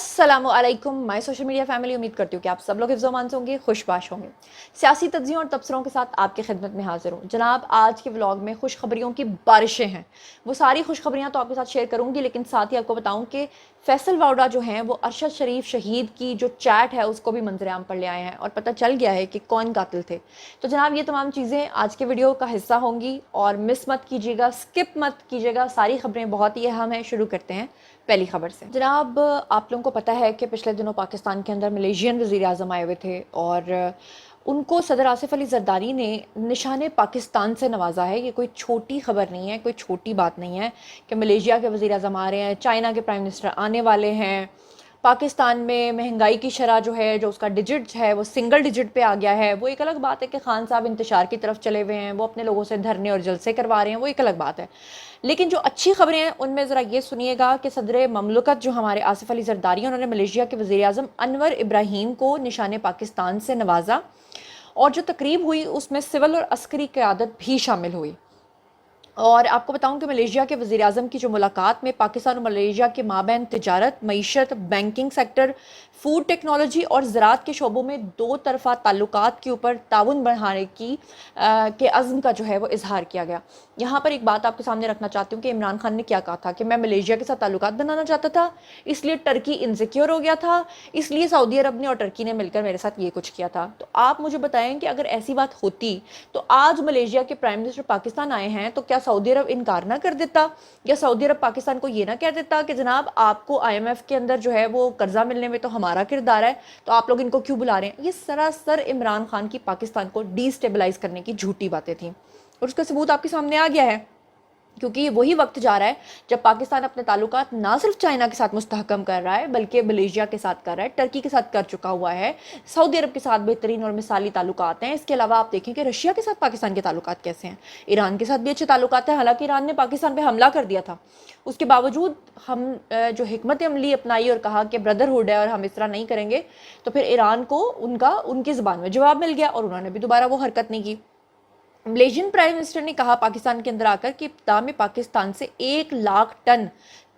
अस्सलामु अलैकुम my social media family. उम्मीद करती हूँ कि आप सब लोग हिफ्ज़-ओ-अमान से होंगे, खुशबाश होंगे। सियासी तज्ज़ियों और तबसरों के साथ आपकी खिदमत में हाज़िर हूँ। जनाब, आज के व्लॉग में खुशखबरियों की बारिशें हैं। वो सारी खुशखबरियाँ तो आपके साथ शेयर करूँगी, लेकिन साथ ही आपको बताऊँ कि फैसल वावड़ा जो हैं वो अरशद शरीफ शहीद की जो चैट है उसको भी मंजर-ए-आम पर ले आए हैं और पता चल गया है कि कौन कातिल थे। तो जनाब, ये तमाम चीज़ें आज के वीडियो का हिस्सा होंगी और मिस मत कीजिएगा, स्किप मत कीजिएगा। सारी खबरें बहुत ही अहम हैं। शुरू करते हैं पहली खबर से। जनाब, आप लोगों को पता है कि पिछले दिनों पाकिस्तान के अंदर मलेशियन वज़ीर आज़म आए हुए थे और उनको सदर आसिफ अली ज़रदारी ने निशाने पाकिस्तान से नवाजा है। ये कोई छोटी खबर नहीं है, कोई छोटी बात नहीं है कि मलेशिया के वज़ीर आज़म आ रहे हैं, चाइना के प्राइम मिनिस्टर आने वाले हैं। पाकिस्तान में महंगाई की शरह जो है, जो उसका डिजिट है वो सिंगल डिजिट पे आ गया है। वो एक अलग बात है कि खान साहब इंतशार की तरफ चले हुए हैं, वो अपने लोगों से धरने और जलसे करवा रहे हैं, वो एक अलग बात है। लेकिन जो अच्छी खबरें हैं उनमें ज़रा ये सुनिएगा कि सदर ममलकत जो हमारे आसिफ अली ज़रदारी, उन्होंने मलेशिया के वज़ीर आज़म अनवर इब्राहीम को निशाने पाकिस्तान से नवाजा और जो तकरीब हुई उसमें सिविल और अस्करी क़यादत भी शामिल हुई। और आपको बताऊं कि मलेशिया के वज़ीर आज़म की जो मुलाकात में पाकिस्तान और मलेशिया के माबैन तिजारत, मईशत, बैंकिंग सेक्टर, फूड टेक्नोलॉजी और ज़राअत के शोबों में दो तरफ़ा ताल्लुकात के ऊपर ताउन बढ़ाने के अज़्म का जो है वो इजहार किया गया। यहाँ पर एक बात आपके सामने रखना चाहती हूँ कि इमरान खान ने क्या कहा था कि मैं मलेशिया के साथ ताल्लुकात बनाना चाहता था, इसलिए टर्की इनसिक्योर हो गया था, इसलिए सऊदी अरब ने और टर्की ने मिलकर मेरे साथ ये कुछ किया था। तो आप मुझे बताएं कि अगर ऐसी बात होती तो आज मलेशिया के प्राइम मिनिस्टर पाकिस्तान आए हैं तो क्या सऊदी अरब इनकार ना कर देता, या सऊदी अरब पाकिस्तान को ये ना कह देता कि जनाब आपको आईएमएफ के अंदर जो है वो कर्जा मिलने में तो हमारा किरदार है, तो आप लोग इनको क्यों बुला रहे हैं। ये सरासर इमरान खान की पाकिस्तान को डिस्टेबलाइज करने की झूठी बातें थी और उसका सबूत आपके सामने आ गया है, क्योंकि वही वक्त जा रहा है जब पाकिस्तान अपने ताल्लुकात ना सिर्फ चाइना के साथ मुस्तहकम कर रहा है बल्कि मलेशिया के साथ कर रहा है, टर्की के साथ कर चुका हुआ है, सऊदी अरब के साथ बेहतरीन और मिसाली ताल्लुकात हैं। इसके अलावा आप देखें कि रशिया के साथ पाकिस्तान के ताल्लुकात कैसे हैं, ईरान के साथ भी अच्छे ताल्लुकात हैं। हालांकि ईरान ने पाकिस्तान पर हमला कर दिया था, उसके बावजूद हम जो हिकमत अमली अपनाई और कहा कि ब्रदरहुड है और हम इस तरह नहीं करेंगे, तो फिर ईरान को उनकी ज़बान में जवाब मिल गया और उन्होंने भी दोबारा वो हरकत नहीं की। मलेशियन प्राइम मिनिस्टर ने कहा पाकिस्तान के अंदर आकर कि इब्तिदा में पाकिस्तान से 1 लाख टन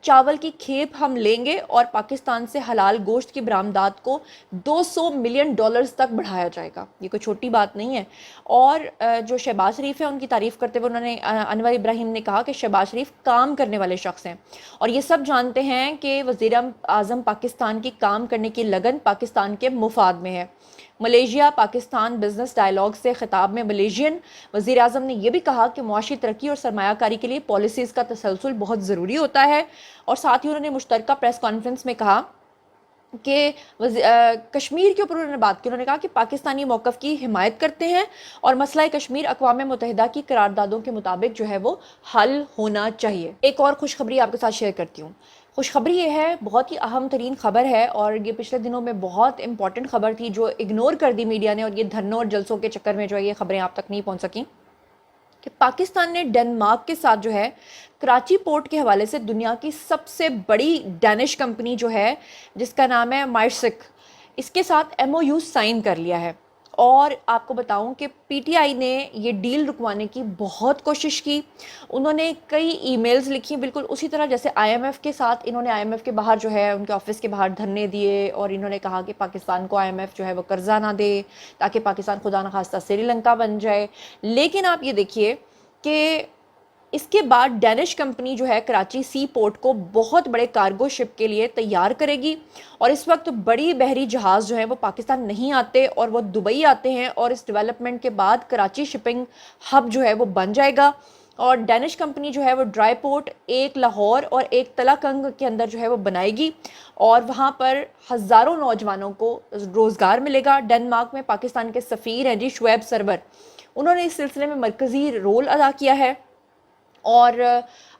चावल की खेप हम लेंगे और पाकिस्तान से हलाल गोश्त की बरामदात को $200 मिलियन तक बढ़ाया जाएगा। ये कोई छोटी बात नहीं है। और जो शहबाज शरीफ है उनकी तारीफ़ करते हुए उन्होंने अनवर इब्राहीम ने कहा कि शहबाज शरीफ काम करने वाले शख्स हैं और ये सब जानते हैं कि वज़ीर आज़म पाकिस्तान की काम करने की लगन पाकिस्तान के मुफाद में है। मलेशिया पाकिस्तान बिजनेस डायलॉग से खिताब में मलेशियन वज़ीर आज़म ने यह भी कहा कि मुआशी तरक्की और सरमायाकारी के लिए पॉलिसीज़ का तसलसल बहुत ज़रूरी होता है। और साथ ही उन्होंने मुश्तरका प्रेस कॉन्फ्रेंस में कहा कि कश्मीर के ऊपर उन्होंने बात की। उन्होंने कहा कि पाकिस्तानी मौक़िफ़ की हिमायत करते हैं और मसला कश्मीर अक़वाम मुत्तहिदा की करारदादों के मुताबिक जो है वो हल होना चाहिए। एक और खुशखबरी आपके साथ शेयर करती हूँ। खुशखबरी ये है, बहुत ही अहम तरीन खबर है और ये पिछले दिनों में बहुत इंपॉर्टेंट खबर थी जो इग्नोर कर दी मीडिया ने, और ये धरनों और जलसों के चक्कर में जो है ये खबरें आप तक नहीं पहुँच सकी कि पाकिस्तान ने डेनमार्क के साथ जो है कराची पोर्ट के हवाले से दुनिया की सबसे बड़ी डैनिश कंपनी जो है जिसका नाम है मायरसिक, इसके साथ एमओयू साइन कर लिया है। और आपको बताऊं कि पीटीआई ने ये डील रुकवाने की बहुत कोशिश की। उन्होंने कई ईमेल्स लिखी, बिल्कुल उसी तरह जैसे आईएमएफ के साथ इन्होंने आईएमएफ के बाहर जो है उनके ऑफिस के बाहर धरने दिए और इन्होंने कहा कि पाकिस्तान को आईएमएफ जो है वो कर्जा ना दे ताकि पाकिस्तान खुदा न खास्ता श्रीलंका बन जाए। लेकिन आप ये देखिए कि इसके बाद डैनिश कंपनी जो है कराची सी पोर्ट को बहुत बड़े कार्गो शिप के लिए तैयार करेगी और इस वक्त बड़ी बहरी जहाज़ जो है वो पाकिस्तान नहीं आते और वो दुबई आते हैं और इस डेवलपमेंट के बाद कराची शिपिंग हब जो है वो बन जाएगा। और डैनिश कंपनी जो है वो ड्राई पोर्ट एक लाहौर और एक तलाकंग के अंदर जो है वो बनाएगी और वहाँ पर हज़ारों नौजवानों को रोज़गार मिलेगा। डेनमार्क में पाकिस्तान के सफ़ीर हैं जी शुएब सरवर, उन्होंने इस सिलसिले में मरकज़ी रोल अदा किया है। और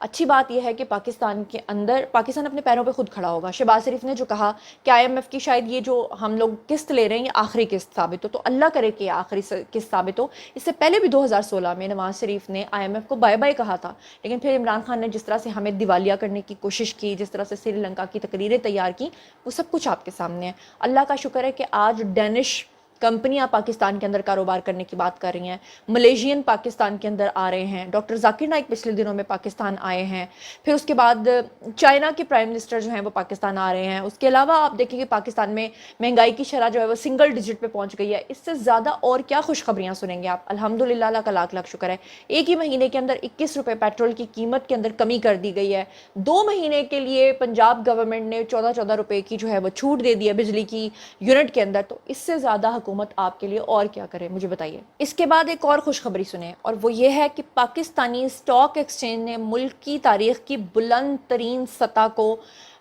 अच्छी बात यह है कि पाकिस्तान के अंदर पाकिस्तान अपने पैरों पे खुद खड़ा होगा। शहबाज शरीफ ने जो कहा कि आईएमएफ की शायद ये जो हम लोग किस्त ले रहे हैं ये आखिरी किस्त साबित हो, तो अल्लाह करे कि आखिरी किस्त साबित हो। इससे पहले भी 2016 में नवाज शरीफ ने आईएमएफ को बाय बाय कहा था, लेकिन फिर इमरान खान ने जिस तरह से हमें दिवालिया करने की कोशिश की, जिस तरह से श्रीलंका की तकरीरें तैयार की, वो सब कुछ आपके सामने है। अल्लाह का शुक्र है कि आज डैनिश कंपनियां पाकिस्तान के अंदर कारोबार करने की बात कर रही हैं, मलेशियन पाकिस्तान के अंदर आ रहे हैं, डॉक्टर जाकिर नाइक पिछले दिनों में पाकिस्तान आए हैं, फिर उसके बाद चाइना के प्राइम मिनिस्टर जो हैं वो पाकिस्तान आ रहे हैं। उसके अलावा आप देखेंगे पाकिस्तान में महंगाई की शरह जो है वो सिंगल डिजिट पे पहुंच गई है। इससे ज़्यादा और क्या खुशखबरियाँ सुनेंगे आप। अल्हम्दुलिल्लाह, अल्लाह का लाख लाख शुक्र है, एक ही महीने के अंदर 21 रुपये पेट्रोल की कीमत के अंदर कमी कर दी गई है। 2 महीने के लिए पंजाब गवर्नमेंट ने 14-14 रुपये की जो है वो छूट दे दी है बिजली की यूनिट के अंदर। तो इससे ज़्यादा हुकूमत आपके लिए और क्या करे, मुझे बताइए। इसके बाद एक और खुशखबरी सुने, और वो ये है कि पाकिस्तानी स्टॉक एक्सचेंज ने मुल्क की तारीख की बुलंद तरीन सतह को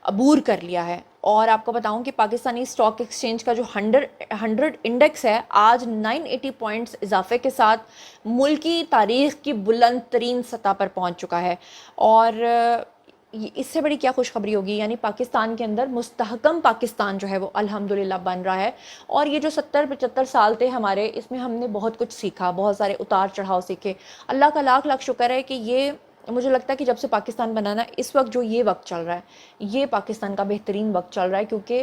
अबूर कर लिया है। और आपको बताऊं कि पाकिस्तानी स्टॉक एक्सचेंज का जो 100 इंडेक्स है आज 980 पॉइंट्स इजाफे के साथ मुल्की तारीख की बुलंद तरीन सतह पर पहुंच चुका है। और इससे बड़ी क्या खुशखबरी होगी, यानी पाकिस्तान के अंदर मुस्तहकम पाकिस्तान जो है वो अल्हम्दुलिल्लाह बन रहा है। और ये जो 70-75 साल थे हमारे, इसमें हमने बहुत कुछ सीखा, बहुत सारे उतार चढ़ाव सीखे। अल्लाह का लाख लाख शुक्र है कि ये, मुझे लगता है कि जब से पाकिस्तान बना ना, इस वक्त जो ये वक्त चल रहा है, ये पाकिस्तान का बेहतरीन वक्त चल रहा है, क्योंकि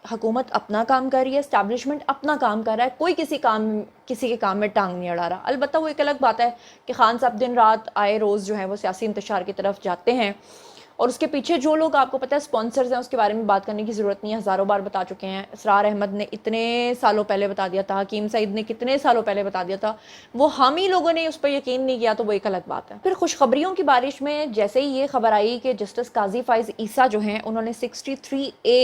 हुकूमत अपना काम कर रही है, एस्टैब्लिशमेंट अपना काम कर रहा है, कोई किसी के काम में टांग नहीं अड़ा रहा। अलबत्ता वो एक अलग बात है कि खान साहब दिन रात आए रोज़ जो है वो सियासी इंतशार की तरफ जाते हैं, और उसके पीछे जो लोग आपको पता है स्पॉन्सर्स हैं, उसके बारे में बात करने की ज़रूरत नहीं है, हज़ारों बार बता चुके हैं। इसरार अहमद ने इतने सालों पहले बता दिया था, हकीम सईद ने कितने सालों पहले बता दिया था, वो हम ही लोगों ने उस पर यकीन नहीं किया, तो वो एक अलग बात है। फिर खुशखबरियों की बारिश में जैसे ही ये खबर आई कि जस्टिस काजी फाइज ईसा जो हैं, उन्होंने 63A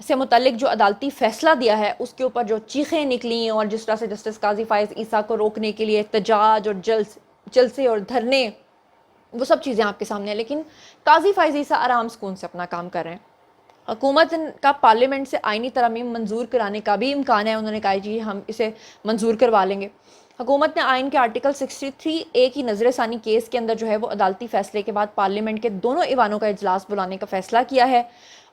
से मुतल्लिक जो अदालती फ़ैसला दिया है उसके ऊपर जो चीखें निकली, और जिस तरह से जस्टिस काजी फाइज ईसा को रोकने के लिए एहतजाज और जलसे और धरने, वो सब चीज़ें आपके सामने हैं। लेकिन काजी फाइज ईसा आराम सुकून से अपना काम कर रहे हैं। हुकूमत का पार्लियामेंट से आईनी तरमीम मंजूर कराने का भी इम्कान है, उन्होंने कहा जी हम इसे मंजूर करवा लेंगे। हुकूमत ने आइन के आर्टिकल 63A की नज़रसानी केस के अंदर जो है वो अदालती फ़ैसले के बाद पार्लियामेंट के दोनों ईवानों का इजलास बुलाने का फ़ैसला किया है।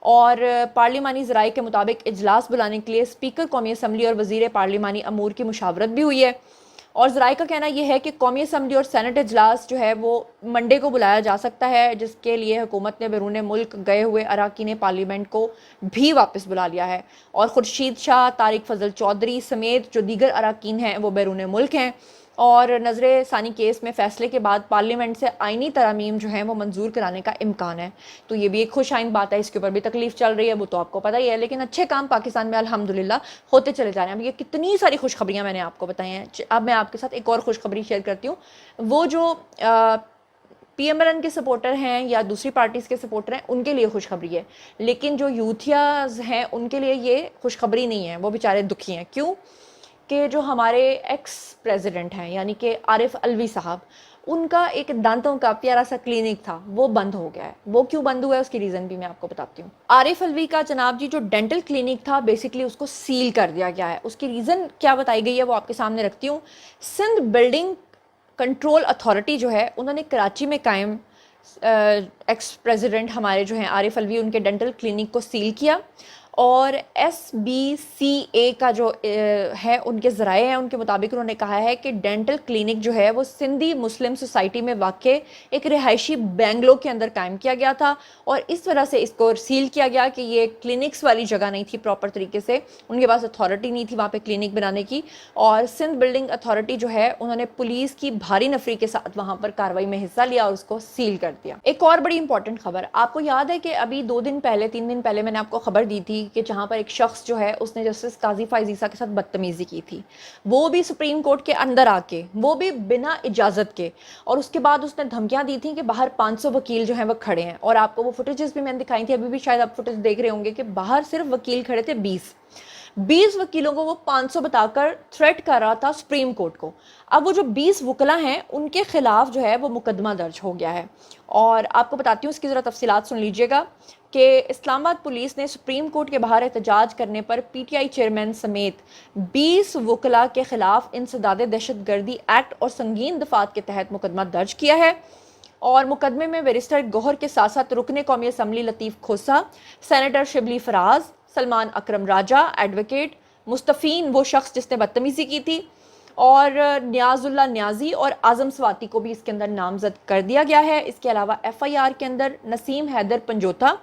और पार्लिमानी ज़राए के मुताबिक इजलास बुलाने के लिए स्पीकर कौमी असम्बली और वज़ीर पार्लिमानी अमूर की मुशावरत भी हुई है। और ज़राए का कहना यह है कि कौमी असम्बली और सेनेट इजलास जो है वो मंडे को बुलाया जा सकता है, जिसके लिए हुकूमत ने बैरून मुल्क गए हुए अरकान पार्लियामेंट को भी वापस बुला लिया है। और खुर्शीद शाह, तारिक फजल चौधरी समेत जो दीगर अरकान हैं वो बैरून मुल्क हैं। और नज़र सानी केस में फ़ैसले के बाद पार्लियामेंट से आइनी तरमीम जो है वो मंजूर कराने का इम्कान है। तो ये भी एक खुश आइन बात है, इसके ऊपर भी तकलीफ़ चल रही है, वो तो आपको पता ही है। लेकिन अच्छे काम पाकिस्तान में अल्हम्दुलिल्लाह होते चले जा रहे हैं। अब ये कितनी सारी खुशखबरियाँ मैंने आपको बताई हैं। अब मैं आपके साथ एक और खुशखबरी शेयर करती हूँ। वो जो PMLN के सपोर्टर हैं या दूसरी पार्टीज़ के सपोर्टर हैं, उनके लिए खुशखबरी है। लेकिन जो यूथियाज़ हैं उनके लिए ये खुशखबरी नहीं है, वो बेचारे दुखी हैं। क्यों? कि जो हमारे एक्स प्रेसिडेंट हैं यानी कि आरिफ अलवी साहब, उनका एक दांतों का प्यारा सा क्लिनिक था, वो बंद हो गया है। वो क्यों बंद हुआ है उसकी रीज़न भी मैं आपको बताती हूँ। आरिफ अलवी का जनाब जी जो डेंटल क्लिनिक था, बेसिकली उसको सील कर दिया गया है। उसकी रीज़न क्या बताई गई है वो आपके सामने रखती हूँ। सिंध बिल्डिंग कंट्रोल अथॉरिटी जो है, उन्होंने कराची में कायम एक्स प्रेसिडेंट हमारे जो हैं आरिफ अलवी, उनके डेंटल क्लिनिक को सील किया। और SBCA का जो है, उनके ज़राए हैं, उनके मुताबिक उन्होंने कहा है कि डेंटल क्लिनिक जो है वो सिंधी मुस्लिम सोसाइटी में वाक़े एक रिहायशी बेंगलो के अंदर कायम किया गया था, और इस वजह से इसको सील किया गया कि ये क्लिनिक्स वाली जगह नहीं थी प्रॉपर तरीके से, उनके पास अथॉरिटी नहीं थी वहाँ पे क्लिनिक बनाने की। और सिंध बिल्डिंग अथॉरिटी जो है, उन्होंने पुलिस की भारी नफरी के साथ वहाँ पर कार्रवाई में हिस्सा लिया और उसको सील कर दिया। एक और बड़ी इंपॉर्टेंट खबर, आपको याद है कि अभी 2 दिन पहले 3 दिन पहले मैंने आपको खबर दी थी कि जहाँ पर एक शख्स जो है उसने जस्टिस काजी फाइज ईसा के साथ बदतमीजी की थी, वो भी सुप्रीम कोर्ट के अंदर आके, वो भी बिना इजाज़त के। और उसके बाद उसने धमकियां दी थी कि बाहर 500 वकील जो हैं वो खड़े हैं। और आपको वो फुटेजेस भी मैंने दिखाई थी, अभी भी शायद आप फुटेज देख रहे होंगे कि बाहर सिर्फ वकील खड़े थे 20 वकीलों को वो 500 बताकर थ्रेट कर रहा था सुप्रीम कोर्ट को। अब वो जो 20 वकला हैं उनके खिलाफ जो है वो मुकदमा दर्ज हो गया है। और आपको बताती हूँ इसकी ज़रा तफसीलात सुन लीजिएगा कि इस्लामाबाद पुलिस ने सुप्रीम कोर्ट के बाहर एहतजाज करने पर PTI चेयरमैन समेत 20 वकला के खिलाफ इंसदाद दहशतगर्दी एक्ट और संगीन दफात के तहत मुकदमा दर्ज किया है। और मुकदमे में बैरिस्टर गौहर के साथ साथ रुकने कौमी असम्बली लतीफ़ खोसा, सेनेटर शिबली फराज, सलमान अकरम राजा, एडवोकेट मुस्तफ़ीन वो शख्स जिसने बदतमीज़ी की थी, और नियाजुल्ला न्याजी और आज़म स्वाति को भी इसके अंदर नामजद कर दिया गया है। इसके अलावा FIR के अंदर नसीम हैदर पंजोथा,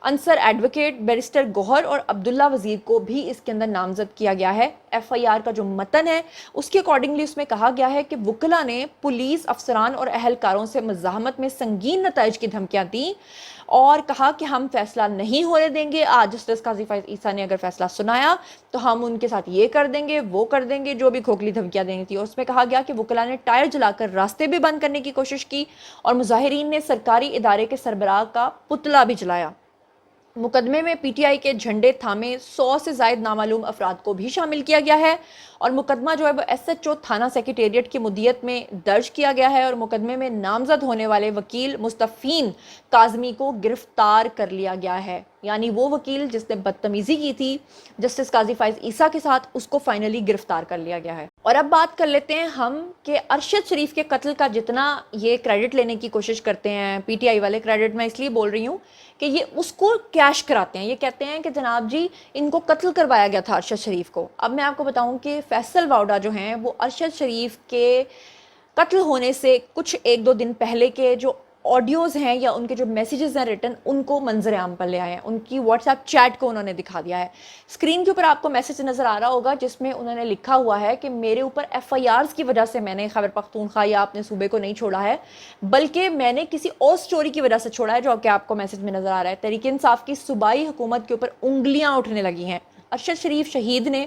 انصر ایڈوکیٹ بیرسٹر گوہر اور عبداللہ وزیر کو بھی اس کے اندر نامزد کیا گیا ہے۔ ایف آئی آر کا جو متن ہے اس کے اکارڈنگلی اس میں کہا گیا ہے کہ وکلا نے پولیس افسران اور اہلکاروں سے مزاحمت میں سنگین نتائج کی دھمکیاں دیں اور کہا کہ ہم فیصلہ نہیں ہونے دیں گے، آج جسٹس قاضی فائز عیسیٰ نے اگر فیصلہ سنایا تو ہم ان کے ساتھ یہ کر دیں گے وہ کر دیں گے، جو بھی کھوکھلی دھمکیاں دینی تھی۔ اور اس میں کہا گیا کہ وکلا نے ٹائر جلا کر راستے بھی بند کرنے کی کوشش کی اور مظاہرین نے سرکاری ادارے کے سربراہ کا پتلا بھی جلایا۔ مقدمے میں پی ٹی آئی کے جھنڈے تھامے 100 سے زائد نامعلوم افراد کو بھی شامل کیا گیا ہے اور مقدمہ جو ہے وہ ایس ایچ او تھانہ سیکریٹریٹ کی مدیت میں درج کیا گیا ہے اور مقدمے میں نامزد ہونے والے وکیل مصطفین کاظمی کو گرفتار کر لیا گیا ہے، یعنی وہ وکیل جس نے بدتمیزی کی تھی جسٹس قاضی فائز عیسیٰ کے ساتھ، اس کو فائنلی گرفتار کر لیا گیا ہے۔ اور اب بات کر لیتے ہیں ہم کہ ارشد شریف کے قتل کا جتنا یہ کریڈٹ لینے کی کوشش کرتے ہیں پی ٹی آئی والے، کریڈٹ میں اس لیے بول رہی ہوں کہ یہ اس کو کیش کراتے ہیں، یہ کہتے ہیں کہ جناب جی ان کو قتل کروایا گیا تھا ارشد شریف کو۔ اب میں آپ کو بتاؤں کہ فیصل واؤڈا جو ہیں وہ ارشد شریف کے قتل ہونے سے کچھ ایک دو دن پہلے کے جو آڈیوز ہیں یا ان کے جو میسیجز ہیں ریٹن، ان کو منظر عام پر لے آئے ہیں، ان کی واٹس ایپ چیٹ کو انہوں نے دکھا دیا ہے۔ اسکرین کے اوپر آپ کو میسیج نظر آ رہا ہوگا جس میں انہوں نے لکھا ہوا ہے کہ میرے اوپر ایف آئی آرز کی وجہ سے میں نے خیبر پختونخوا یا اپنے صوبے کو نہیں چھوڑا ہے، بلکہ میں نے کسی اور سٹوری کی وجہ سے چھوڑا ہے، جو کہ آپ کو میسیج میں نظر آ رہا ہے۔ تحریک انصاف کی صوبائی حکومت کے اوپر انگلیاں اٹھنے لگی ہیں۔ ارشد شریف شہید نے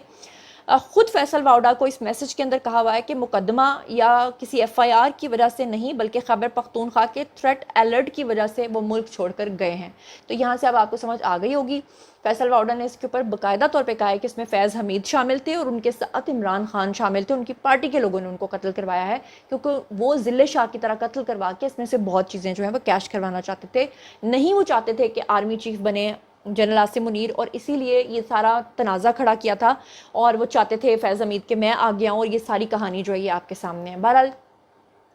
خود فیصل واؤڈا کو اس میسج کے اندر کہا ہوا ہے کہ مقدمہ یا کسی ایف آئی آر کی وجہ سے نہیں بلکہ خیبر پختونخوا کے تھریٹ الرٹ کی وجہ سے وہ ملک چھوڑ کر گئے ہیں۔ تو یہاں سے اب آپ کو سمجھ آ گئی ہوگی۔ فیصل واؤڈا نے اس کے اوپر باقاعدہ طور پہ کہا ہے کہ اس میں فیض حمید شامل تھے اور ان کے ساتھ عمران خان شامل تھے، ان کی پارٹی کے لوگوں نے ان کو قتل کروایا ہے کیونکہ وہ ذل شاہ کی طرح قتل کروا کے اس میں سے بہت چیزیں جو ہیں وہ کیش کروانا چاہتے تھے۔ نہیں وہ چاہتے تھے کہ آرمی چیف بنے جنرل عاصم منیر، اور اسی لیے یہ سارا تنازع کھڑا کیا تھا اور وہ چاہتے تھے فیض حمید کہ میں آ گیا ہوں، اور یہ ساری کہانی جو ہے یہ آپ کے سامنے ہے۔ بہرحال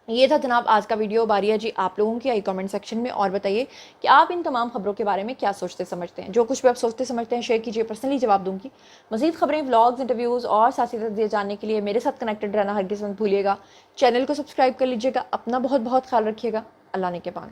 یہ تھا جناب آج کا ویڈیو۔ باری ہے جی آپ لوگوں کی، آئی کامنٹ سیکشن میں اور بتائیے کہ آپ ان تمام خبروں کے بارے میں کیا سوچتے سمجھتے ہیں۔ جو کچھ بھی آپ سوچتے سمجھتے ہیں شیئر کیجیے، پرسنلی جواب دوں گی۔ مزید خبریں، ولاگز، انٹرویوز اور سیاسی تجزیے جاننے کے لیے میرے ساتھ کنیکٹڈ رہنا ہرگز مت بھولیے گا۔ چینل کو سبسکرائب کر لیجیے گا۔ اپنا بہت بہت خیال رکھیے گا۔ اللہ نے کے بان۔